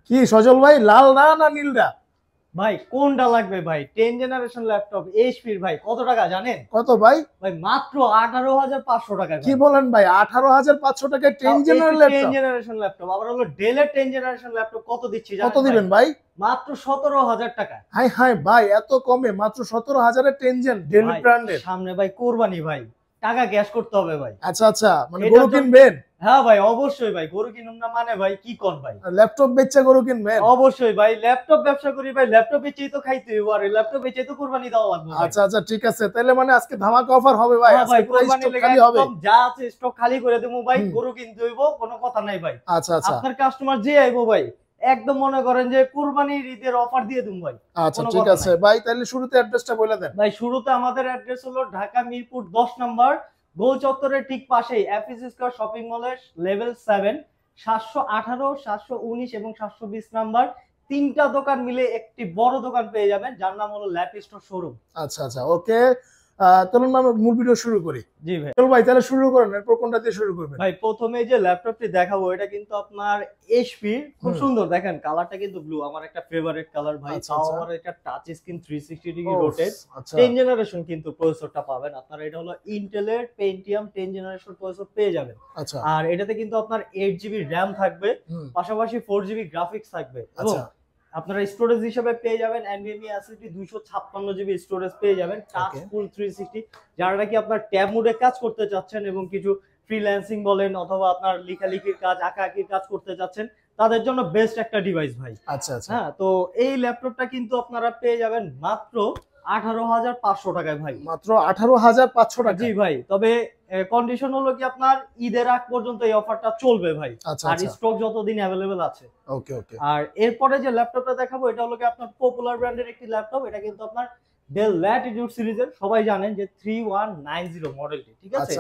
কি সজল ভাই, লাল না নীলটা? ভাই কোনটা লাগবে ভাই? 10 জেনারেশন ল্যাপটপ এইচপি ভাই, কত টাকা জানেন? কত ভাই? ভাই মাত্র 18,500 টাকা। কি বলেন ভাই, 18,500 টাকায় 10 জেনারেশন ল্যাপটপ? আবার হলো ডেলের 10 জেনারেশন ল্যাপটপ কত দিচ্ছি জানেন? কত দিবেন ভাই? মাত্র 17,000 টাকা। হাই হাই ভাই, এত কমে মাত্র 17,000 এর 10 জেন ডেল ব্র্যান্ডের। সামনে ভাই কোরবানি ভাই, টাকা ক্যাশ করতে হবে ভাই। আচ্ছা আচ্ছা, মানে গরু কিনবেন? হ্যাঁ ভাই অবশ্যই ভাই, গরু কিনুম না মানে ভাই কি কোন ভাই? ল্যাপটপ বেচে গরু কিনবেন? অবশ্যই ভাই, ল্যাপটপ ব্যবসা করি ভাই, ল্যাপটপ বেচেই তো খাইতে হইব, আর ল্যাপটপ বেচেই তো কুরবানি দেওয়া লাগবে। আচ্ছা আচ্ছা ঠিক আছে, তাহলে মানে আজকে ধামাকা অফার হবে ভাই। আজকে কুরবানি খালি হবে, যা আছে স্টক খালি করে দেবো ভাই, গরু কিনতে হইব, কোনো কথা নাই ভাই। আচ্ছা আচ্ছা, আপনার কাস্টমার যে আইবো ভাই একদম মনে করেন যে কুরবানির ঈদের অফার দিয়ে দেব ভাই। আচ্ছা ঠিক আছে ভাই, তাহলে শুরুতে অ্যাড্রেসটা বলে দেন ভাই। শুরুতে আমাদের অ্যাড্রেস হলো ঢাকা মিরপুর 10 নম্বর গোল চত্বরের ঠিক পাশেই এফএস স্কয়ার শপিং মলের লেভেল 7 718 719 এবং 720 নাম্বার, তিনটা দোকান মিলে একটি বড় দোকান পেয়ে যাবেন যার নাম হলো ল্যাপস্টোর শোরুম। আচ্ছা আচ্ছা ওকে, চলুন আমরা মূল ভিডিও শুরু করি। জি ভাই। চল ভাই তাহলে শুরু করেন, এরপর কোনটা দিয়ে শুরু করবেন? ভাই প্রথমে যে ল্যাপটপটি দেখাবো এটা কিন্তু আপনার এইচপি, খুব সুন্দর, দেখেন কালারটা কিন্তু ব্লু, আমার একটা ফেভারিট কালার ভাই। তাও আমার এটা touch screen 360 degree rotate 10 generation কিন্তু প্রসেসরটা পাবেন আপনারা। এটা হলো ইন্টেলের পেন্টিয়াম 10 জেনারেশন প্রসেসর পেয়ে যাবেন। আচ্ছা, আর এটাতে কিন্তু আপনার 8GB র‍্যাম থাকবে, পাশাপাশি 4GB গ্রাফিক্স থাকবে, এবং আপনারা স্টোরেজ হিসেবে পেয়ে যাবেন NVMe SSD 256GB স্টোরেজ পেয়ে যাবেন, টাচ ফুল 360। যারা নাকি আপনার ট্যাব মোডে কাজ করতে চাচ্ছেন এবং কিছু ফ্রিল্যান্সিং বলেন অথবা আপনার লেখালেখির কাজ, আঁকাআঁকির কাজ করতে চাচ্ছেন, তাদের জন্য বেস্ট একটা ডিভাইস ভাই। আচ্ছা আচ্ছা, হ্যাঁ, তো এই ল্যাপটপটা কিন্তু আপনারা পেয়ে যাবেন মাত্র 18,500 টাকায় ভাই। মাত্র 18,500 টাকা? জি ভাই, তবে কন্ডিশন হলো কি আপনার ঈদের আগ পর্যন্ত এই অফারটা চলবে ভাই, আর স্টক যতদিন অ্যাভেলেবল আছে। ওকে ওকে। আর এরপরে যে ল্যাপটপটা দেখাবো এটা হলো কি আপনার পপুলার ব্র্যান্ডের একটি ল্যাপটপ। এটা কিন্তু আপনার ডেল ল্যাটিটিউড সিরিজের, সবাই জানেন যে 3190 মডেলটি, ঠিক আছে?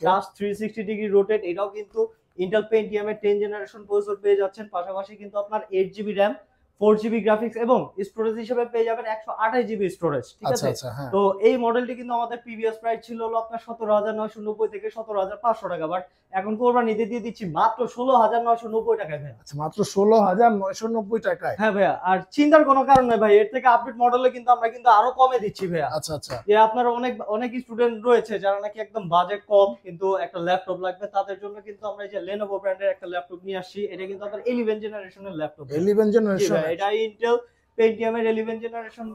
টাচ 360 ডিগ্রি রোটেট, এটাও কিন্তু ইন্টেল পেন্টিয়াম এর 10 জেনারেশন প্রসেসর পেয়ে যাচ্ছেন, পাশাপাশি কিন্তু আপনার 8GB র‍্যাম 4GB গ্রাফিক্স এবং স্টোরেজ হিসেবে পেয়ে যাবেন 128GB স্টোরেজ, ঠিক আছে? তো এই মডেলটি কিন্তু আমাদের প্রিভিয়াস প্রাইস ছিল হলো আপনার 17,990 থেকে 17,500 টাকা, বাট এখন কোরবানিতে দিয়ে দিচ্ছি মাত্র 16,990 টাকায় ভাই। আচ্ছা, মাত্র 16,990 টাকায়? হ্যাঁ ভাইয়া, আর চিন্তার কোনো কারণ নাই ভাই, এর থেকে আপডেট মডেলে কিন্তু আমরা কিন্তু আরো কমে দিচ্ছি ভাইয়া। আচ্ছা আচ্ছা, যে আপনারা অনেক স্টুডেন্ট রয়েছে যারা নাকি একদম বাজেট কম কিন্তু একটা ল্যাপটপ লাগবে, তাদের জন্য কিন্তু আমরা এই যে Lenovo ব্র্যান্ডের একটা ল্যাপটপ নিয়ে আসছি। এটা কিন্তু আপনার 11 জেনারেশনের ল্যাপটপ। 11 জেনারেশন? এটা ইন্টেল পেন্টিয়াম এর 11 জেনারেশন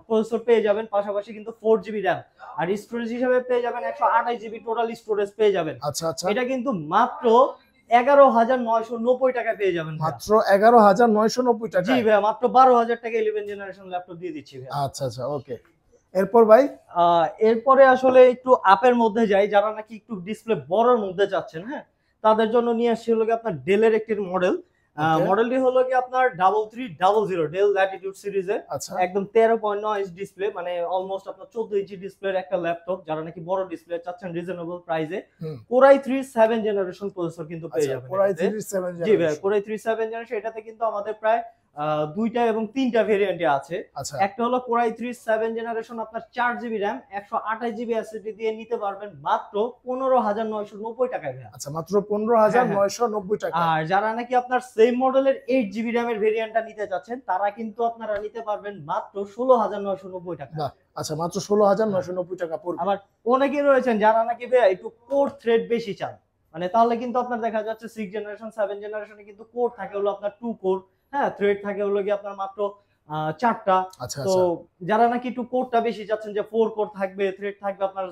প্রসেসর পেয়ে যাবেন, পাশাপাশি কিন্তু 4GB র‍্যাম, আর স্টোরেজ হিসেবে পেয়ে যাবেন 128GB টোটাল স্টোরেজ পেয়ে যাবেন। আচ্ছা আচ্ছা, এটা কিন্তু মাত্র 11,990 টাকা পেয়ে যাবেন। মাত্র 11,990 টাকা? জি ভাই, মাত্র 12,000 টাকা 11 জেনারেশন ল্যাপটপ দিয়ে দিচ্ছি ভাই। আচ্ছা আচ্ছা ওকে। এরপর ভাই? এরপরে আসলে একটু আপের মধ্যে যাই, যারা নাকি একটু ডিসপ্লে বড়র মধ্যে চাচ্ছেন, হ্যাঁ, তাদের জন্য নিয়ে আসছি হলো কি আপনার ডেলের একটি মডেল। মডেলটি হলো কি আপনার 3300 ডেল ল্যাটিটিউড সিরিজের, একদম 13.9 ইঞ্চ ডিসপ্লে, মানে অলমোস্ট আপনার 14 ইঞ্চি ডিসপ্লের একটা ল্যাপটপ। যারা নাকি বড় ডিসপ্লে চাচ্ছেন রিজনেবল প্রাইসে, Core i3 7 জেনারেশন প্রসেসর কিন্তু পেয়ে যাবেন। Core i3 7 generation? জি ভাই, Core i3 7 জেনারেশন। এটাতে কিন্তু আমাদের প্রায় দুইটা এবং তিনটা ভেরিয়েন্টে আছে। একটা হলো Core i3 7 জেনারেশন, আপনার 4GB র‍্যাম 128GB SSD দিয়ে নিতে পারবেন মাত্র 15,990 টাকায় ভাই। আচ্ছা, মাত্র 15,990 টাকা। আর যারা নাকি আপনার সেম মডেলের 8GB র‍্যামের ভেরিয়েন্টটা নিতে চাচ্ছেন, তারা কিন্তু আপনারা নিতে পারবেন মাত্র 16,990 টাকা। আচ্ছা, মাত্র 16,990 টাকা পড়বে। আবার অনেকেই রয়েছেন যারা নাকি ভাই একটু কোর থ্রেড বেশি চান, মানে তাহলে কিন্তু আপনার দেখা যাচ্ছে 6 জেনারেশন 7 জেনারেশনে কিন্তু কোর থাকে হলো আপনার 2 কোর, হ্যাঁ, থ্রেড থাকে হলো কি আপনার মাত্র 4টা। তো যারা নাকি একটু কোরটা বেশি চাচ্ছেন যে 4 কোর থাকবে, থ্রেড থাকবে আপনার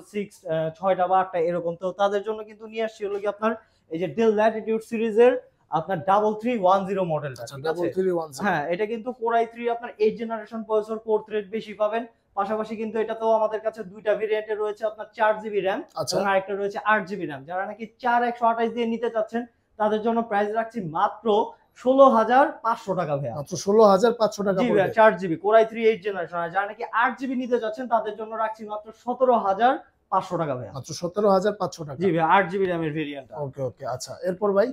6টা বা 8টা এরকম, তো তাদের জন্য কিন্তু নিয়ে আসছি হলো কি আপনার এই যে ডেল ল্যাটিটিউড সিরিজের আপনার 3310 মডেলটা। ঠিক আছে? 3310, হ্যাঁ, এটা কিন্তু Core i3 আপনার 8 জেনারেশন প্রসেসর, কোর থ্রেড বেশি পাবেন, পাশাপাশি কিন্তু এটাতেও আমাদের কাছে দুইটা ভেরিয়েন্টে রয়েছে, আপনার 4GB র‍্যাম এবং আরেকটা রয়েছে 8GB র‍্যাম। যারা নাকি 4128 দিয়ে নিতে চাচ্ছেন, তাদের জন্য প্রাইস রাখছি মাত্র 16,500 টাকা ভাই। মাত্র 16,500 টাকা জি ভাই, 4GB Core i3 8 জেনারেশন। আর যারা নাকি 8GB নিতে যাচ্ছেন, তাদের জন্য রাখছি মাত্র 17,500 টাকা ভাই। মাত্র 17,500 টাকা? জি ভাই, 8GB র‍্যামের ভেরিয়েন্ট। ওকে ওকে। আচ্ছা, এরপর ভাই?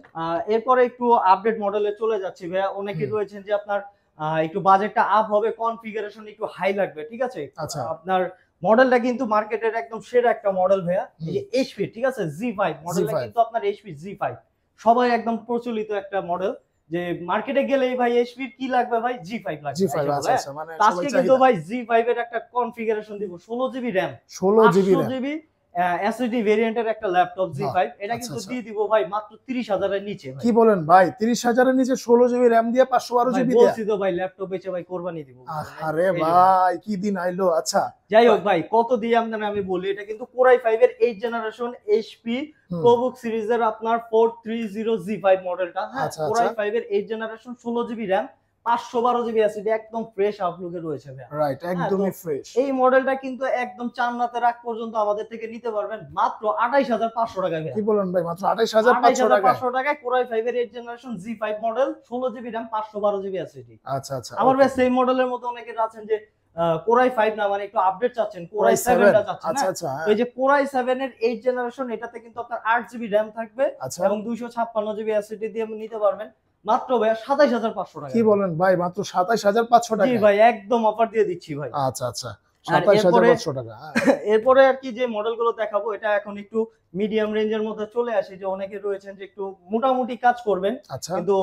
এরপরে একটু আপডেট মডেলে চলে যাচ্ছি ভাই। অনেকেই রয়েছেন যে আপনার একটু বাজেটটা আপ হবে, কনফিগারেশন একটু হাই লাগবে, ঠিক আছে? আপনার মডেলটা কিন্তু মার্কেটের একদম সেরা একটা মডেল ভাইয়া, এই যে এইচপি, ঠিক আছে? Z5 মডেলটা কিন্তু আপনার এইচপি Z5 সবাই একদম প্রচলিত একটা মডেল, যে মার্কেটে গেলেই ভাই এইচপি কি লাগবে ভাই জি5 লাগবে জি5 আচ্ছা আচ্ছা, মানে আজকে কিন্তু ভাই জি5 এর একটা কনফিগারেশন দিব 16 GB RAM 16 GB GB SSD ভেরিয়েন্টের একটা ল্যাপটপ জি5 এটা কিন্তু দিয়ে দিব ভাই মাত্র 30,000 এর নিচে ভাই। কি বলেন ভাই 30,000 এর নিচে 16 জিবি র‍্যাম দিয়ে 512 জিবি দিয়ে বলছি তো ভাই ল্যাপটপ বেচে ভাই কোরবানি দিব। আরে ভাই কি দিন আইলো। আচ্ছা যাই হোক ভাই কত দিয়ে আপনারা আমি বলি এটা কিন্তু Core i5 এর 8 জেনারেশন এইচপি প্রোবুক সিরিজের আপনার 430G5 মডেলটা। হ্যাঁ Core i5 এর 8 generation 16 GB RAM 512 GB SSD একদম ফ্রেশ আউটলুকে রয়েছে ভাই। রাইট একদমই ফ্রেশ। এই মডেলটা কিন্তু একদম চান্নাতে রাখ পর্যন্ত আমাদের থেকে নিতে পারবেন মাত্র 28500 টাকায় ভাই। কি বলেন ভাই মাত্র 28500 টাকায় Core i5 এর 8 জেনারেশন জি5 model 16 GB RAM 512 GB SSD. আচ্ছা আচ্ছা আমার ভাই সেম মডেলের মতো অনেকে আছেন যে Core i5 না মানে একটু আপডেট চাচ্ছেন Core i7 টা চাচ্ছেন। আচ্ছা আচ্ছা এই যে Core i7 এর 8 জেনারেশন এটাতে কিন্তু আপনার 8 জিবি র‍্যাম থাকবে এবং 256 জিবি এসএসডি দিয়ে নিতে পারবেন মাত্র ভাই 27500 টাকা। কি বলেন ভাই মাত্র 27500 টাকা? জি ভাই একদম অফার দিয়ে দিচ্ছি ভাই। আচ্ছা আচ্ছা 27500 টাকা। এরপরে আর কি যে মডেলগুলো দেখাবো এটা এখন একটু মিডিয়াম রেঞ্জের মধ্যে চলে আসে যে অনেকে রয়েছেন যে একটু মোটামুটি কাজ করবেন কিন্তু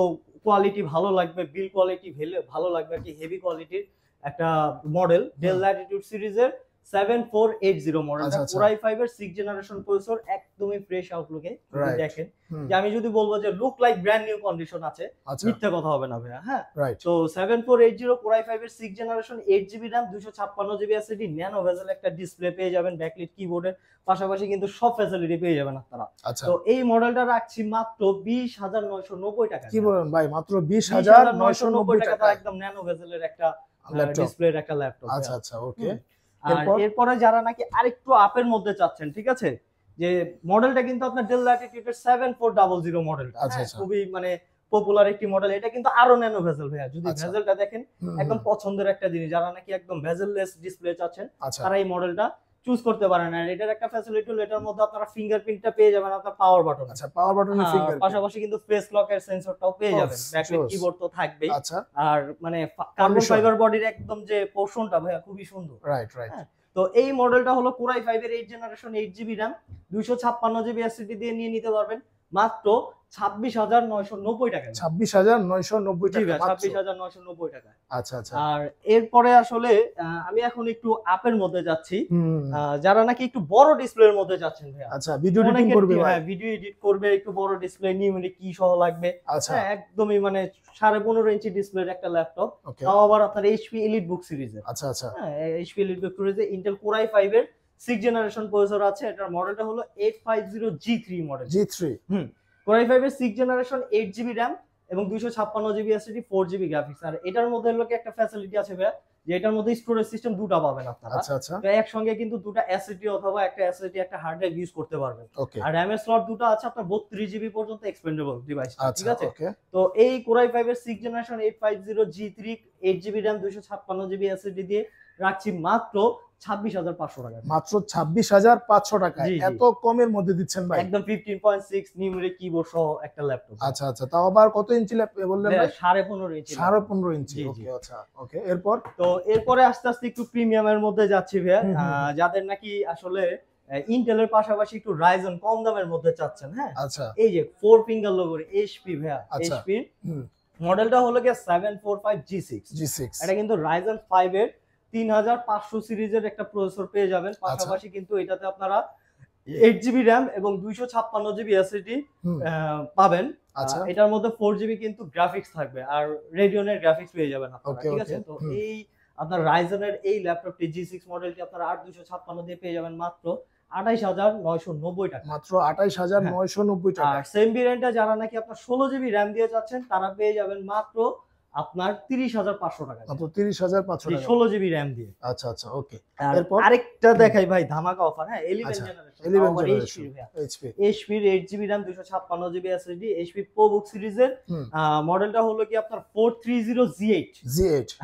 কোয়ালিটি ভালো লাগবে, বিল কোয়ালিটি ভালো লাগবে আর কি Heavy কোয়ালিটির একটা মডেল Dell Latitude সিরিজের 7480 মডেলটা Core i5 এর 6 জেনারেশন প্রসেসর একদমই ফ্রেশ আউটলুকে দেখেন যে আমি যদি বলবো যে look like brand new condition আছে মিথ্যা কথা হবে না ভাইয়া। হ্যাঁ তো 7480 Core i5 এর 6 generation 8GB RAM 256GB SSD nano bezel একটা ডিসপ্লে পেয়ে যাবেন ব্যাকলাইট কিবোর্ডের পাশাপাশি কিন্তু সব ফ্যাসিলিটি পেয়ে যাবেন আপনারা। তো এই মডেলটা রাখছি মাত্র 20990 টাকা। কি বলেন ভাই মাত্র 20990 টাকা একদম ন্যানো ভেজেলের একটা ডিসপ্লের একটা ল্যাপটপ। আচ্ছা আচ্ছা ওকে। আর এরপরে যারা নাকি আরেকটু আপের মধ্যে চাচ্ছেন ঠিক আছে যে মডেলটা কিন্তু আপনার Dell Latitude 7400 মডেলটা খুবই মানে পপুলার একটি মডেল। এটা কিন্তু আরো ন্যানো ভেজেল ভাইয়া যদি ভেজেলটা দেখেন একদম পছন্দের একটা জিনিস। যারা নাকি একদম ভেজেললেস ডিসপ্লে চাচ্ছেন তারা এই মডেলটা চুজ করতে পারেন। আর এটার একটা ফ্যাসিলিটি হলো এটার মধ্যে আপনারা ফিঙ্গারপ্রিন্টটা পেয়ে যাবেন আপনার পাওয়ার বাটন। আচ্ছা পাওয়ার বাটনে ফিঙ্গার পাশাপাশি কিন্তু ফেস লকের সেন্সরটাও পেয়ে যাবেন ব্যাকলাইট কিবোর্ড তো থাকবেই। আর মানে কার্বন ফাইবার বডির একদম যে পোর্শনটা ভাইয়া খুবই সুন্দর। Right right. তো এই মডেলটা হলো Core i5 এর 8 generation 8GB RAM 256GB SSD দিয়ে নিয়ে নিতে পারবেন মাত্র 26990 টাকা। 26990 টাকা মাত্র 26990 টাকা। আচ্ছা আচ্ছা। আর এরপরে আসলে আমি এখন একটু আপের মধ্যে যাচ্ছি যারা নাকি একটু বড় ডিসপ্লের মধ্যে যাচ্ছেন ভাইয়া। আচ্ছা ভিডিও এডিটিং করবে ভাই। হ্যাঁ ভিডিও এডিট করবে একটু বড় ডিসপ্লে নিউমেরিক কি সহ লাগবে। হ্যাঁ একদমই মানে 15.5 ইঞ্চি ডিসপ্লের একটা ল্যাপটপ তাও আবার আপনার HP EliteBook সিরিজের। আচ্ছা আচ্ছা। হ্যাঁ HP EliteBook সিরিজে Intel Core i5 এর 6 জেনারেশন প্রসেসর আছে। এটার মডেলটা হলো 850G3 model. G3 Core i5 এর 6 জেনারেশন 8GB RAM এবং 256GB SSD 4GB গ্রাফিক্স। আর এটার মধ্যে হলো কি একটা ফ্যাসিলিটি আছে ভাই যে এটার মধ্যে স্টোরেজ সিস্টেম দুটো পাবেন আপনারা। আচ্ছা আচ্ছা। তো একসঙ্গে কিন্তু দুটো SSD অথবা একটা SSD একটা হার্ড ড্রাইভ ইউজ করতে পারবেন। আর RAM এর স্লট দুটো আছে আপনার 32GB পর্যন্ত এক্সপেন্ডেবল ডিভাইস। ঠিক আছে। তো এই Core i5 এর 6 generation 850G3 8GB RAM 256GB SSD দিয়ে রাখছি মাত্র 26500 টাকা। মাত্র 26500 টাকা এত কমের মধ্যে দিচ্ছেন ভাই? একদম 15.6 নিউমেরিক কিবোর্ড সহ একটা ল্যাপটপ। আচ্ছা আচ্ছা। তাও আবার কত ইঞ্চি ল্যাপটপ বললেন ভাই? 15.5 ইঞ্চি। 15.5 ইঞ্চি। ওকে আচ্ছা ওকে। এরপরে আস্তে আস্তে একটু প্রিমিয়ামের মধ্যে যাচ্ছি ভাই যাদের নাকি আসলে ইন্টেলের পাশাপাশি একটু রাইজন কম দামের মধ্যে চাচ্ছেন। হ্যাঁ আচ্ছা। এই যে 4 ফিঙ্গার লোগোর HP ভাইয়া HP মডেলটা হলো কি 745G6 এটা কিন্তু Ryzen 5 এর 3500 সিরিজের একটা প্রসেসর পেয়ে যাবেন। পাশাপাশি কিন্তু এটাতে আপনারা 8GB RAM এবং 256GB SSD পাবেন। এটার মধ্যে 4GB কিন্তু গ্রাফিক্স থাকবে আর রেডিয়নের গ্রাফিক্স পেয়ে যাবেন আপনারা। ঠিক আছে। তো এই আপনার Ryzen এর এই ল্যাপটপটি G6 মডেলটি আপনারা 8256 দিয়ে পেয়ে যাবেন মাত্র 28990 টাকা। মাত্র 28990 টাকা। আর সেম ভেরিয়েন্টটা যারা নাকি আপনার 16GB RAM দিয়ে চাচ্ছেন তারা পেয়ে যাবেন মাত্র আপনার 30500 টাকা। মাত্র 30500 টাকা 16GB RAM দিয়ে। আচ্ছা আচ্ছা ওকে। এরপর আরেকটা দেখাই ভাই ধামাকা অফার। হ্যাঁ 11 জেনারেশন HP এর 8GB RAM 256GB SSD HP ProBook সিরিজের মডেলটা হলো কি আপনার 430G8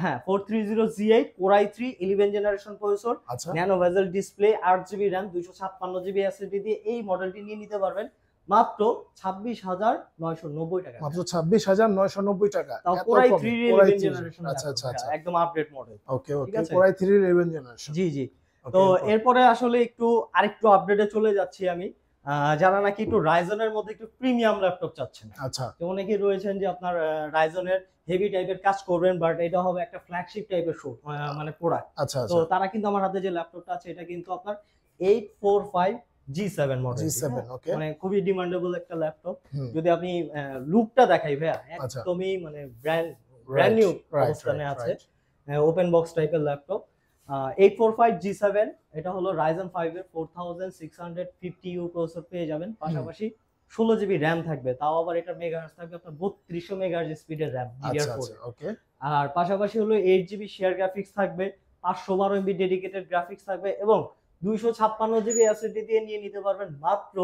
হ্যাঁ 430G8 Core i3 11 generation processor nano bezel display 8GB RAM 256GB SSD দিয়ে এই মডেলটি নিয়ে নিতে পারবেন মাত্র 26990 টাকা। মাত্র 26990 টাকা। তাও Core i3 এর 11 জেনারেশন। আচ্ছা আচ্ছা আচ্ছা। একদম আপডেট মডেল। ওকে ওকে। Core i3 এর 11 জেনারেশন। জি জি। তো এরপরে আসলে একটু আরেকটু আপডেটে চলে যাচ্ছি আমি। যারা নাকি একটু রাইজনের মধ্যে একটু প্রিমিয়াম ল্যাপটপ চাচ্ছেন। আচ্ছা, তো অনেকেই রয়েছেন যে আপনার রাইজনের হেভি টাইপের কাজ করবেন, বাট এটা হবে একটা ফ্ল্যাগশিপ টাইপের শো মানে প্রোডাক্ট। আচ্ছা, তো আচ্ছা। তারা কিন্তু আমার হাতে যে ল্যাপটপটা আছে এটা কিন্তু আপনার 845 G7 মডেল, G7, ওকে। মানে খুবই ডিমান্ডেবল একটা ল্যাপটপ। হুম, যদি আপনি লুকটা দেখাই ভাইয়া, আচ্ছা। একদমই মানে ব্র্যান্ড নিউ রাইট, অবস্থানে আছে, রাইট। ওপেন বক্স টাইপের ল্যাপটপ। 845 G7 এটা হলো Ryzen 5 এর 4650U প্রসেসর পেয়ে যাবেন, পাশাপাশি 16 GB র্যাম থাকবে, তাও আবার এটা মেগাহার্টজ থাকবে আপনার 3200 মেগাহার্টজ স্পিডের র্যাম আচ্ছা, DDR4 আচ্ছা, ওকে। আর পাশাপাশি হলো 8 GB শেয়ার গ্রাফিক্স থাকবে, 512 MB ডেডিকেটেড গ্রাফিক্স থাকবে এবং 256 GB এসএসডি দিয়ে নিয়ে নিতে পারবেন মাত্র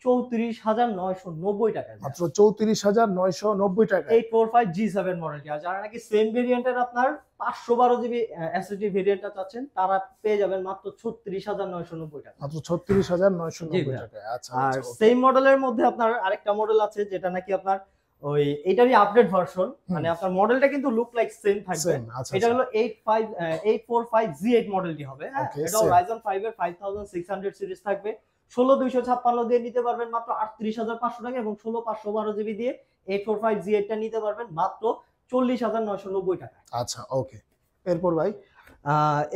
34,990 টাকায়। মাত্র 34,990 টাকা। 845 G7 মডেলটি। আর যারা নাকি সেম ভেরিয়েন্টের আপনার 512 GB এসএসডি ভেরিয়েন্টটা চাচ্ছেন তারা পেয়ে যাবেন মাত্র 36,990 টাকা। মাত্র জি 36,990 ভাইয়া। টাকা। আচ্ছা, আর আচ্ছা, ওকে। সেম মডেলের মধ্যে আপনার আরেকটা মডেল আছে যেটা নাকি আপনার ওই এটারই আপডেট ভার্সন, মানে আপনার মডেলটা কিন্তু লুক লাইক সেম থাকবে। সেম, আচ্ছা, এটা আচ্ছা। হলো 845 Z8 মডেলটি হবে, হ্যাঁ। Okay, এটাও same. Ryzen 5 এর 5600 সিরিজ থাকবে, 16256 দিয়ে নিতে পারবেন মাত্র 38,500 টাকা এবং 16512 জিবি দিয়ে 845 Z8 টা নিতে পারবেন মাত্র 40,990 টাকা। আচ্ছা, ওকে। এরপর ভাই?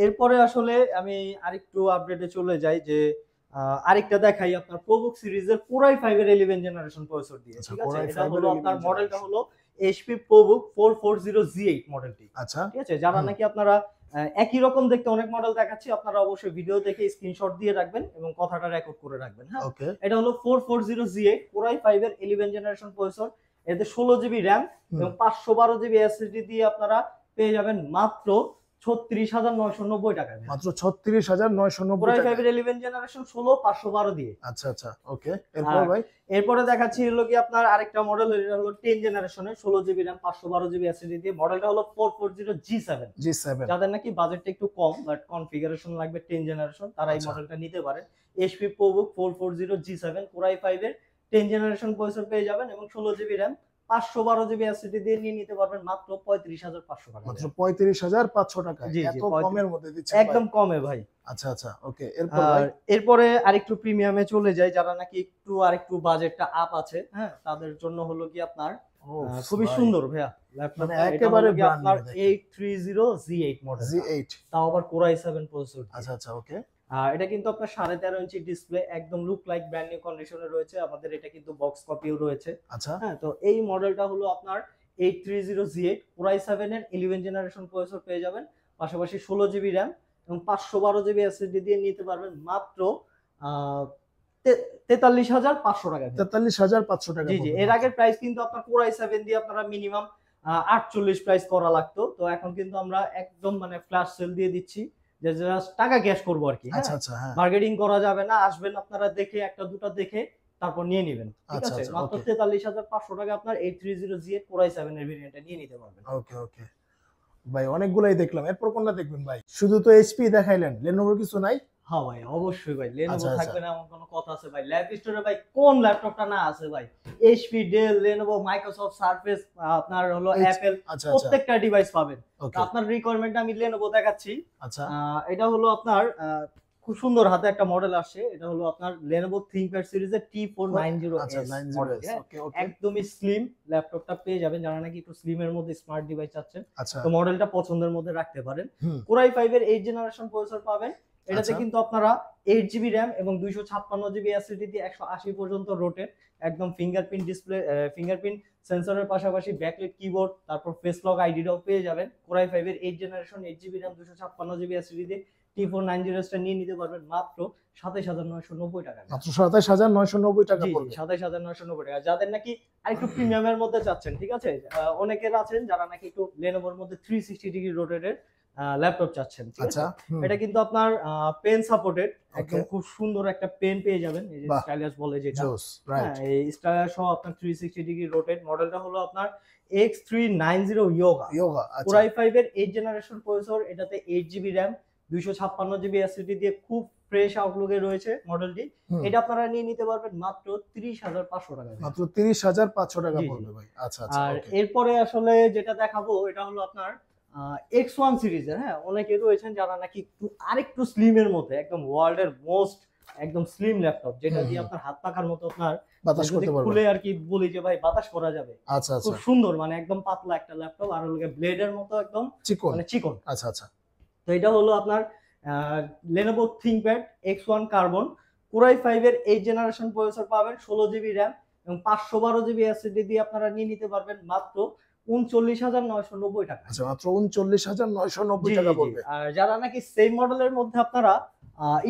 এরপরে আসলে আমি আরেকটু আপডেটে চলে যাই যে আরেকটা দেখাই আপনার প্রোবুক সিরিজের Core i5 এর 11 জেনারেশন প্রসেসর দিয়ে, আচ্ছা, ঠিক Core আছে। i5 এটা এর হলো 11 আপনার মডেলটা generation। হলো HP ProBook 440Z8 মডেলটি, আচ্ছা, ঠিক আছে। যারা হুম। নাকি আপনারা একই রকম দেখতে অনেক মডেল দেখাচ্ছি, আপনারা অবশ্যই ভিডিও দেখে স্ক্রিনশট দিয়ে রাখবেন এবং কথাটা রেকর্ড করে রাখবেন, হ্যাঁ। ওকে। এটা হলো 440Z8 Core i5 এর 11 জেনারেশন প্রসেসর, এতে 16 GB র্যাম এবং 512 GB এসএসডি দিয়ে আপনারা পেয়ে যাবেন মাত্র 36,990 টাকা। মাত্র 36,990 Core i5 টাকা। এর 11 জেনারেশন 16 512 দিয়ে। আচ্ছা, আচ্ছা, ওকে। এরপর আর ভাই? এরপরে দেখাচ্ছি হলো কি আপনার আরেকটা মডেল, এটা হলো 10 জেনারেশনের 16 জিবি র্যাম 512 জিবি এসএসডি দিয়ে, মডেলটা হলো 440 G7। G7। যাদের নাকি বাজেটটা একটু কম বাট কনফিগারেশন লাগবে 10 জেনারেশন তারা এই আচ্ছা। মডেলটা নিতে পারেন। HP ProBook 440 G7 Core i5 এর 10 জেনারেশন প্রসেসর পেয়ে যাবেন এবং 16 জিবি র্যাম 512 জিবি এসএসডি দিয়ে নিয়ে নিতে পারবেন মাত্র 35,500 টাকা। মাত্র 35,500 টাকা। জি, জি, এত কমের মধ্যে দিচ্ছেন একদম ভাই? কমে ভাই। আচ্ছা, আচ্ছা, ওকে। এরপর আর ভাই? এরপরে আরেকটু প্রিমিয়ামে চলে যাই, যারা নাকি আরেকটু বাজেটটা আপ আছে, হ্যাঁ, তাদের জন্য হলো কি আপনার খুবই ভাই। সুন্দর ভাইয়া ল্যাপটপ, মানে এটা একেবারে হলো কি brand আপনার new দেখতে। 830Z8 model, Z8। তাও আবার Core i7 প্রসেসর। আচ্ছা, আচ্ছা, ওকে। এটা কিন্তু আপনার 13.5 ইঞ্চি ডিসপ্লে, একদম লুক লাইক ব্র্যান্ড নিউ কন্ডিশনে রয়েছে, আমাদের এটা কিন্তু বক্স কপিও রয়েছে, আচ্ছা, হ্যাঁ। তো এই মডেলটা হলো আপনার 830Z8 Core i7 এর 11 জেনারেশন প্রসেসর পেয়ে যাবেন, পাশাপাশি 16 জিবি র্যাম এবং 512 জিবি এসএসডি দিয়ে নিতে পারবেন মাত্র 43,500 টাকা। 43,500 টাকা। জি, জি। এর আগের প্রাইস কিন্তু আপনার Core i7 দিয়ে আপনারা মিনিমাম 48 প্রাইস করা লাগতো, তো এখন কিন্তু আমরা একদম মানে ফ্ল্যাশ সেল দিয়ে দিচ্ছি যে জাস্ট টাকা ক্যাশ করবো আর কি, হ্যাঁ। আচ্ছা, আচ্ছা, হ্যাঁ। বার্গেনিং করা যাবে না, আসবেন আপনারা দেখে একটা দুটো দেখে তারপর নিয়ে নেবেন, ঠিক আচ্ছা, আছে। আচ্ছা, মাত্র ওকে। 43,500 টাকা আপনার 830Z8 Core i7 এর ভেরিয়েন্টটা নিয়ে নিতে পারবেন। ওকে, ওকে। ভাই অনেকগুলাই দেখলাম। এরপর কোনটা দেখবেন ভাই? শুধু তো HP দেখাইলেন, Lenovo কিছু নাই? হ্যাঁ ভাই, অবশ্যই ভাই, Lenovo আচ্ছা, আচ্ছা। থাকবে না এমন কোনো কথা আছে ভাই? ল্যাপ স্টোরে ভাই কোন ল্যাপটপটা না আছে ভাই? HP, Dell, Lenovo, Microsoft Surface, আপনার হলো Apple, আচ্ছা, আচ্ছা, প্রত্যেকটা ডিভাইস পাবেন। তো ওকে। আপনার রিকোয়ারমেন্টটা আমি Lenovo দেখাচ্ছি। আচ্ছা, এটা হলো আপনার খুব সুন্দর হাতে একটা মডেল আসছে, এটা হলো আপনার Lenovo ThinkPad সিরিজের T490S আচ্ছা, মডেল, 90S, হ্যাঁ। ওকে, ওকে। একদমই স্লিম ল্যাপটপটা পেয়ে যাবেন, যারা নাকি একটু স্লিমের মধ্যে স্মার্ট ডিভাইস চাচ্ছেন, আচ্ছা, তো মডেলটা পছন্দের মধ্যে রাখতে পারেন। হুম, Core i5 এর 8 জেনারেশন প্রসেসর পাবেন, এটাতে আচ্ছা। কিন্তু আপনারা 8 জিবি র্যাম এবং 256 জিবি এসএসডি দিয়ে 180 পর্যন্ত রোটেট, একদম ফিঙ্গারপ্রিন্ট ডিসপ্লে, ফিঙ্গারপ্রিন্ট সেন্সরের পাশাপাশি ব্যাকলাইট কিবোর্ড, তারপর ফেস লক আইডিটাও পেয়ে যাবেন। Core i5 এর 8 generation 8 GB RAM 256 GB SSD দিয়ে T490S টা নিয়ে নিতে পারবেন মাত্র 27,990 টাকা। মাত্র 27,990 টাকা জি, পড়বে। 27,990 টাকা। যাদের নাকি আরেকটু প্রিমিয়ামের মধ্যে চাচ্ছেন, ঠিক আছে, অনেকের আছেন যারা নাকি একটু Lenovoর মধ্যে 360 ডিগ্রি রোটেটেড ল্যাপটপ চাচ্ছেন, ঠিক আছে। আচ্ছা, হুম, এটা কিন্তু আপনার পেন সাপোর্টেড, একদম ওকে। খুব সুন্দর একটা পেন পেয়ে যাবেন, এই যে বাহ, স্টাইলাস বলে যেটা, জোস, হ্যাঁ, রাইট। এই স্টাইলাস সহ আপনার 360 ডিগ্রি রোটেট। মডেলটা হলো আপনার X390 Yoga ইয়োগা, আচ্ছা, Core i5 এর 8 জেনারেশন প্রসেসর, এটাতে 8 জিবি র্যাম 256 জিবি এসএসডি দিয়ে খুব ফ্রেশ আউটলুকে রয়েছে মডেলটি। হুম। এটা আপনারা নিয়ে নিতে পারবেন মাত্র 30,500 টাকা। মাত্র 30,500 টাকা জি, জি। পড়বে ভাই। আচ্ছা, আচ্ছা, আর ওকে। এরপরে আসলে যেটা দেখাবো এটা হলো আপনার X1 সিরিজের, হ্যাঁ। অনেকে রয়েছেন যারা নাকি আরেকটু স্লিমের মধ্যে একদম ওয়ার্ল্ডের মোস্ট একদম স্লিম ল্যাপটপ, যেটা হুম, দিয়ে হুম। আপনার হাত পাখার মতো আপনার বাতাস যদি করতে পারবেন। খুলে আর কি বলি যে ভাই বাতাস করা যাবে, আচ্ছা খুব আচ্ছা, সুন্দর, মানে একদম পাতলা একটা ল্যাপটপ, আর হলো ব্লেডের মতো একদম চিকন। মানে চিকন। আচ্ছা আচ্ছা, তো এটা হলো আপনার Lenovo ThinkPad X1 carbon Core i5 এর 8 জেনারেশন প্রসেসর পাবেন, 16 জিবি র্যাম এবং 512 জিবি এসএসডি দিয়ে আপনারা নিয়ে নিতে পারবেন মাত্র 39,990 টাকা। আচ্ছা মাত্র 39,990 জি টাকা জি জি। পড়বে। আর যারা নাকি সেম মডেলের মধ্যে আপনারা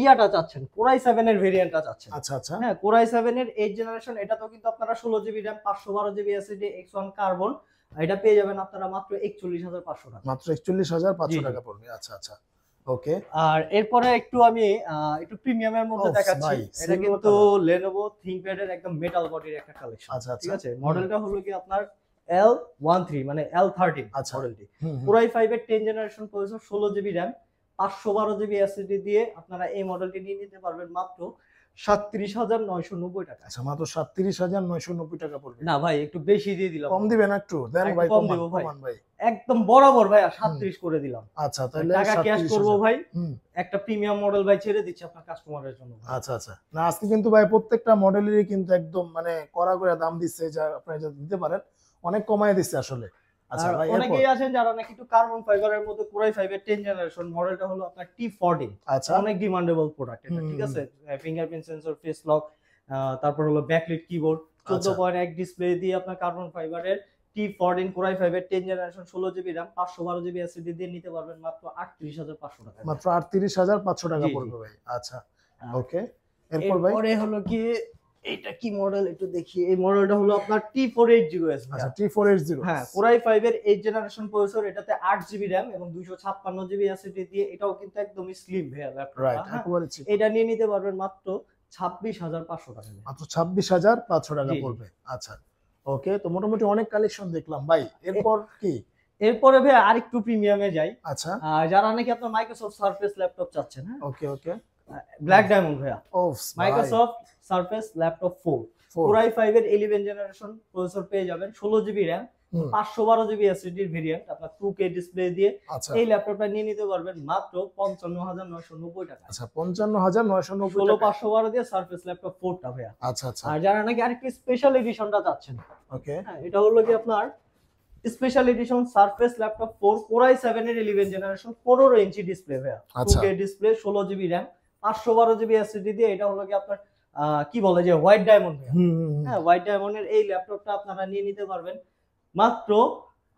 ইয়াটা চাচ্ছেন, Core i7 এর ভেরিয়েন্টটা চাচ্ছেন, আচ্ছা আচ্ছা, হ্যাঁ Core i7 এর 8 জেনারেশন, এটাতেও কিন্তু আপনারা 16 GB RAM 512 GB SSD X1 carbon, এটা পেয়ে যাবেন আপনারা মাত্র 41,500 টাকা। মাত্র জি 41,500 জি। টাকা পড়বে। আচ্ছা আচ্ছা, ওকে। আর এরপরে একটু আমি একটু প্রিমিয়ামের মধ্যে ওফ দেখাচ্ছি। ভাই, এটা silver কিন্তু color। Lenovo ThinkPad এর একদম মেটাল বডির একটা কালেকশন। আচ্ছা ঠিক আচ্ছা, আছে? মডেলটা হলো কি আপনার L13 মানে L13 আচ্ছা। মডেলটি। হুম, হুম। Core i5 এর 10 generation processor, 16 GB RAM, 512 GB SSD দিয়ে আপনারা এই মডেলটি নিয়ে নিতে পারবেন মাত্র 37,990 টাকা। আচ্ছা মাত্র 37,990 টাকা পড়বে। না ভাই, একটু বেশি দিয়ে দিলাম। কম দিবেন একটু, দেন একটু ভাই, কম কমান দেবো ভাই। কমান ভাই। একদম বরাবর ভাই 37 করে দিলাম। আচ্ছা তাহলে টাকা ক্যাশ করব 37,000। ভাই। হুম, একটা প্রিমিয়াম মডেল ভাই ছেড়ে দিচ্ছি আপনার কাস্টমারের জন্য। আচ্ছা আচ্ছা। না আজকে কিন্তু ভাই প্রত্যেকটা মডেলেরই কিন্তু একদম মানে কড়া করে দাম দিচ্ছে, যা আপনারা যা দিতে পারেন অনেক কমায় দিচ্ছে আসলে। আচ্ছা আর ভাই, এরপর অনেকেই আছেন যারা নাকি একটু কার্বন ফাইবারের মধ্যে Core i5 এর 10 জেনারেশন মডেলটা হলো আপনার T14। আচ্ছা অনেক ডিমান্ডেবল প্রোডাক্ট এটা, ঠিক আছে? ফিঙ্গারপ্রিন্ট সেন্সর, ফেস লক, তারপর হলো ব্যাকলিট কিবোর্ড, 14.1 ডিসপ্লে দিয়ে আপনার কার্বন ফাইবারের T14 Core i5 এর 10 generation, 16 GB RAM, 512 GB SSD দিয়ে নিতে পারবেন মাত্র 38,500 টাকা। মাত্র 38,500 টাকা জি, জি। পড়বে ভাই। আচ্ছা আর ওকে, এরপর ভাই। এরপরে হলো কি, এটা কি মডেল একটু দেখি। এই মডেলটা হলো আপনার T480S। আচ্ছা T480। হ্যাঁ Core i5 এর 8 জেনারেশন প্রসেসর, এটাতে 8 জিবি র‍্যাম এবং 256 জিবি এসএসডি দিয়ে, এটাও কিন্তু একদমই স্লিম ভাইয়া ল্যাপটপটা। রাইট, হ্যাঁ, একেবারে ঠিক। এটা নিয়ে নিতে পারবেন মাত্র 26,500 টাকা দিয়ে। মাত্র 26,500 টাকা জি, জি। পড়বে। আচ্ছা ওকে, তো মোটামুটি অনেক কালেকশন দেখলাম ভাই, এরপর কি? এরপরে ভাই আরেকটু প্রিমিয়ামে যাই। আচ্ছা যারা নাকি আপনার মাইক্রোসফট সারফেস ল্যাপটপ চাচ্ছেন, হ্যাঁ ওকে ওকে। ব্ল্যাক ডায়মন্ড ভাইয়া, of Microsoft Surface Laptop 4 Core i5 এর 11 জেনারেশন প্রসেসর পেয়ে যাবেন, 16 জিবি র‍্যাম, 512 জিবি এসএসডি এর ভেরিয়েন্ট, আপনার 2K ডিসপ্লে দিয়ে আচ্ছা এই ল্যাপটপটা নিয়ে নিতে পারবেন মাত্র 55,990 টাকা। আচ্ছা 55,990 টাকা। 16,512 দিয়ে সারফেস ল্যাপটপ 4টা ভাইয়া। আচ্ছা আচ্ছা আর যারা নাকি আরেকটু স্পেশাল এডিশনটা চাচ্ছেন, ওকে। হ্যাঁ এটা হলো কি আপনার special edition surface Laptop 4 Core i7 এর 11 জেনারেশন, 15 ইঞ্চি ডিসপ্লে ভাইয়া, আচ্ছা। 2K display, 16 GB RAM, 512 GB SSD দিয়ে, এটা হলো কি আপনার কি বলে যে হোয়াইট ডায়মন্ড ভাইয়া। হ্যাঁ হোয়াইট ডায়মন্ডের এই ল্যাপটপটা আপনারা নিয়ে নিতে পারবেন মাত্র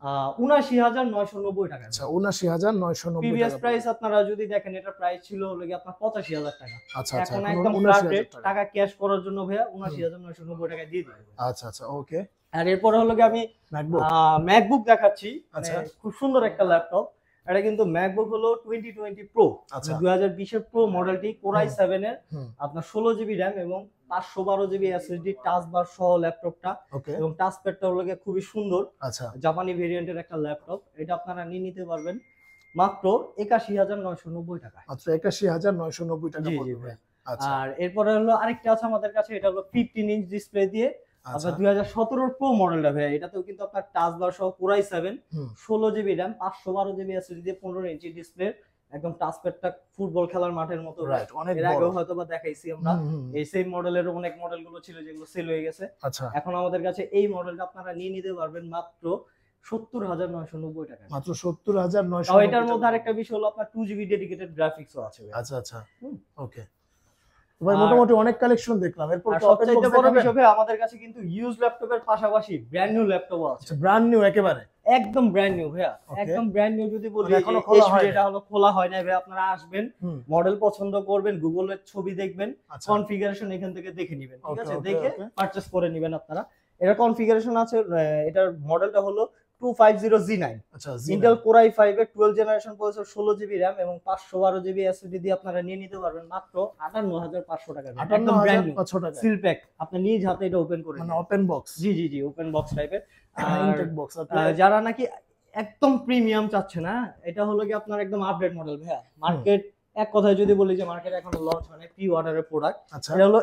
79,990 টাকা। আচ্ছা 79,990 প্রিভিয়াস টাকা। প্রাইস আপনারা যদি দেখেন, এটা প্রাইস ছিল হলো কি আপনার 85,000 টাকা। আচ্ছা আচ্ছা, এখন এখন একদম 79,000 টাকা। টাকা ক্যাশ করার জন্য ভাইয়া 79,990 টাকা দিয়ে দিবেন। আচ্ছা আচ্ছা ওকে। আর এরপর হলো কি আমি ম্যাকবুক। ম্যাকবুক দেখাচ্ছি। আচ্ছা। খুব সুন্দর একটা ল্যাপটপ। এটা কিন্তু ম্যাকবুক হলো 2020 প্রো, আচ্ছা। 2020 এর প্রো মডেলটি, Core i7 এর হুম, আপনার 16 জিবি র‍্যাম এবং 512 জিবি এসএসডি, টাচ বার সহ ল্যাপটপটা, ওকে এবং টাচ প্যাডটা হলো গিয়ে খুবই সুন্দর, আচ্ছা জাপানি ভেরিয়েন্টের একটা ল্যাপটপ। এটা আপনারা নিয়ে নিতে পারবেন মাত্র 81,990 টাকা। মাত্র 81,990 টাকা জি জি পড়বে ভাই। ভাই। আচ্ছা আর এরপরে হলো আরেকটা আছে আমাদের কাছে, এটা হলো 15 ইঞ্চ ডিসপ্লে দিয়ে আচ্ছা আপনার 2017 প্রো মডেলটা ভাই। এটাতেও কিন্তু আপনার টাচ বার সহ Core i7, হুম, 16 জিবি র‍্যাম, 512 জিবি এসএসডি দিয়ে, 15 ইঞ্চি ডিসপ্লে, একদম টাচ প্যাডটা ফুটবল খেলার মাঠের মতো। রাইট, অনেক এর বড়। আগেও হয়তোবা দেখাইছি আমরা। হুম, হুম, এই সেম মডেলের অনেক মডেলগুলো ছিল যেগুলো সেল হয়ে গেছে। আচ্ছা এখন আমাদের কাছে এই মডেলটা আপনারা নিয়ে নিতে পারবেন মাত্র 70,990 টাকা। মাত্র 70,990 তাও এটার মধ্যে টাকা। আরেকটা বিষয় হলো আপনার 2 জিবি ডেডিকেটেড গ্রাফিক্সও আছে ভাই। আচ্ছা আচ্ছা হুম। ওকে। ভাই আর- মোটামুটি অনেক কালেকশন দেখলাম, এরপর আর তো open সবচেয়ে box বড় দেখাবেন? বিষয় ভাই, আমাদের কাছে কিন্তু ইউজ ল্যাপটপের পাশাপাশি ব্র্যান্ড নিউ ল্যাপটপও আছে। আচ্ছা ব্র্যান্ড নিউ একেবারে। একদম ব্র্যান্ড নিউ ভাইয়া, Okay. একদম ব্র্যান্ড নিউ। যদি বলি মানে এখনো খোলা HP, হয়নি। এটা হলো খোলা হয় না ভাই। আপনারা আসবেন, হুম, মডেল পছন্দ করবেন, গুগলের ছবি দেখবেন, আচ্ছা কনফিগারেশন এখান থেকে দেখে নেবেন, ঠিক Okay, আছে? okay, দেখে okay. পারচেজ করে নেবেন আপনারা। এটা কনফিগারেশন আছে, এটার মডেলটা হলো 250Z9 আচ্ছা ইন্টেল Core i5 এর 12 জেনারেশন প্রসেসর, 16 জিবি র‍্যাম এবং 512 জিবি এসএসডি দিয়ে আপনারা নিয়ে নিতে পারবেন মাত্র 58,500 টাকা। একদম ব্র্যান্ড নিউ 58,500 টাকা। সিল প্যাক, আপনি নিজ হাতে এটা ওপেন করে মানে নেবেন। ওপেন বক্স, জি জি জি, ওপেন বক্স টাইপের। Intake box. যারা নাকি একদম প্রিমিয়াম চাচ্ছে না, এটা হলো কি আপনার একদম আপডেট মডেল ভাইয়া। মার্কেট এক কথায় যদি বলি যে মার্কেট এখনো লঞ্চ হয় না, প্রি অর্ডারের প্রোডাক্ট। আচ্ছা এটা হলো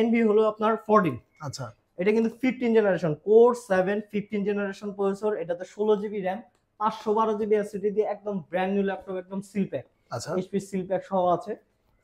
এনভি হলো আপনার 14। আচ্ছা এটা কিন্তু 15 জেনারেশন Core 7 15 জেনারেশন প্রসেসর, এটাতে 16 জিবি র‍্যাম, 512 জিবি এসএসডি দিয়ে একদম ব্র্যান্ড নিউ ল্যাপটপ, একদম সিল প্যাক, আচ্ছা এইচপি সিল প্যাক সহ আছে।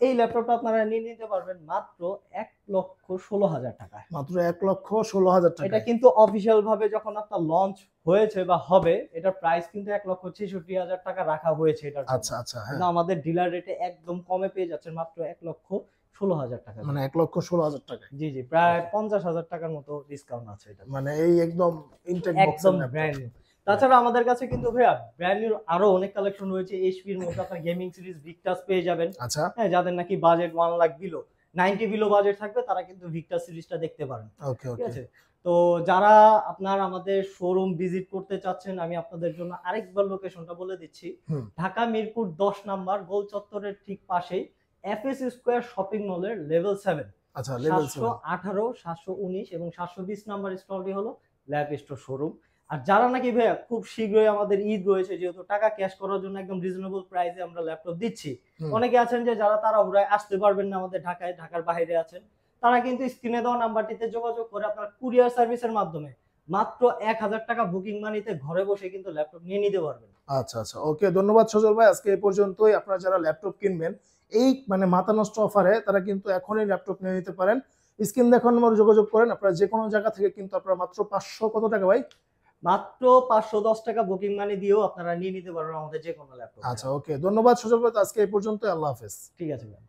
এই ল্যাপটপটা আপনারা নিয়ে নিতে পারবেন মাত্র 1,16,000 টাকায়। মাত্র 1,16,000 টাকা। এটা কিন্তু অফিসিয়াল ভাবে যখন আপনার লঞ্চ হয়েছে বা হবে, এটার প্রাইস কিন্তু 1,66,000 টাকা রাখা হয়েছে এটার জন্য। আচ্ছা আচ্ছা, হ্যাঁ। কিন্তু আমাদের ডিলার রেটে একদম কমে পেয়ে যাচ্ছেন মাত্র 1,16,000 টাকা। মানে 1,16,000 টাকা। জি জি, প্রায় 50,000 টাকার মতো ডিসকাউন্ট আছে এটা। মানে এই একদম ইনটেক বক্সের একদম ল্যাপটপ। Brand new. তাছাড়া আমাদের কাছে কিন্তু ভাইয়া ব্র্যান্ড নিউ আরো অনেক কালেকশন রয়েছে। এইচপির মধ্যে আপনার গেমিং সিরিজ ভিক্টাস পেয়ে যাবেন। আচ্ছা, হ্যাঁ, যাদের নাকি budget 1 lakh below, 90 below budget থাকবে তারা কিন্তু ভিক্টাস সিরিজটা দেখতে পারেন। ওকে ঠিক ওকে। আছে? তো যারা আপনার আমাদের শোরুম ভিজিট করতে চাচ্ছেন, আমি আপনাদের জন্য আরেকবার লোকেশনটা বলে দিচ্ছি। হুম। ঢাকা মিরপুর 10 নাম্বার গোল চত্বরের ঠিক পাশেই এফএস স্কয়ার শপিং মলের লেভেল 7, আচ্ছা, লেভেল 7। 718, 719 এবং 720 নাম্বার স্টলটি হলো ল্যাব স্টোর শোরুম। আর যারা নাকি ভাইয়া খুব শীঘ্রই আমাদের ঈদ রয়েছে, যেহেতু টাকা ক্যাশ করার জন্য একদম রিজনেবল প্রাইসে আমরা ল্যাপটপ দিচ্ছি। অনেকে আছেন যে যারা তাড়াহুড়ায় আসতে পারবেন না আমাদের ঢাকায়, ঢাকার বাইরে আছেন, তারা কিন্তু স্ক্রিনে দেওয়া নাম্বারটিতে যোগাযোগ করে আপনার কুরিয়ার সার্ভিসের মাধ্যমে মাত্র 1,000 টাকা বুকিং মানিতে ঘরে বসে কিন্তু ল্যাপটপ নিয়ে নিতে পারবেন। আচ্ছা আচ্ছা, ওকে। ধন্যবাদ সজল ভাই। আজকে এই পর্যন্তই। আপনারা যারা ল্যাপটপ কিনবেন এই মানে মাথা নষ্ট অফারে, তারা কিন্তু এখনই ল্যাপটপ নিয়ে নিতে পারেন। স্ক্রিন দেখার নম্বরে যোগাযোগ করেন। আপনারা যে কোনো জায়গা থেকে কিন্তু আপনারা মাত্র 500 কত টাকা ভাই? মাত্র 510 টাকা বুকিং মানি দিয়েও আপনারা নিয়ে নিতে পারবেন আমাদের যে কোনো ল্যাপটপ। আচ্ছা, ওকে। ধন্যবাদ সজল ভাই। আজকে এই পর্যন্তই। আল্লাহ হাফেজ। ঠিক আছে ভাই।